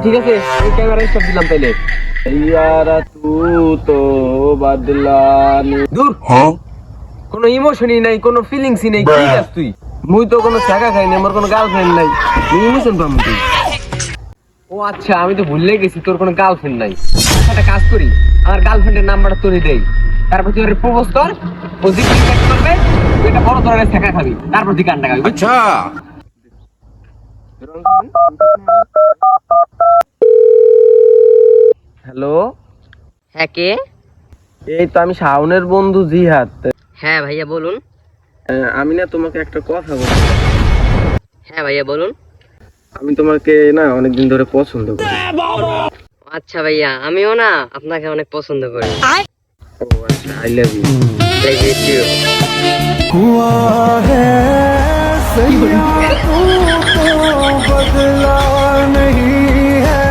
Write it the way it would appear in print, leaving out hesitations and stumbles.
ঠিক আছে, আমি ক্যামেরা স্টপ দিলাম তাইলে। ইয়ারা তু তো বদলা দূর। কোনো ইমোশনই নাই, কোনো ফিলিংসই নাই। কি আছিস তুই? মুই তো কোনো ছেঁকা খাইনি, আমার কোনো গার্লফ্রেন্ড নাই। তুই ইমোশন পাবো তুই? ও আচ্ছা, আমি তো ভুলে গেছি তোর কোনো গার্লফ্রেন্ড নাই। একটা কাজ করি, আমার গার্লফ্রেন্ডের নাম্বারটা তোরে দেই, তারপর তুই ওরে প্রপোজ কর। ও যদি রিজেক্ট করবে, তুই একটা বড় ধরনের ছেঁকা খাবি, তারপর তুই কান্না খাবি। আচ্ছা। হ্যালো। হ্যাঁ, কে? এই তো আমি শাওনের বন্ধু জিহাদ। হ্যাঁ ভাইয়া বলুন। আমি না তোমাকে একটা কথা বলবো। হ্যাঁ ভাইয়া বলুন। আমি তোমাকে না অনেকদিন ধরে পছন্দ করি। আচ্ছা ভাইয়া, আমিও না আপনাকে অনেক পছন্দ করি। ও আচ্ছা, I love you. Like it too. हुआ है सैया तू तो बदला नहीं है।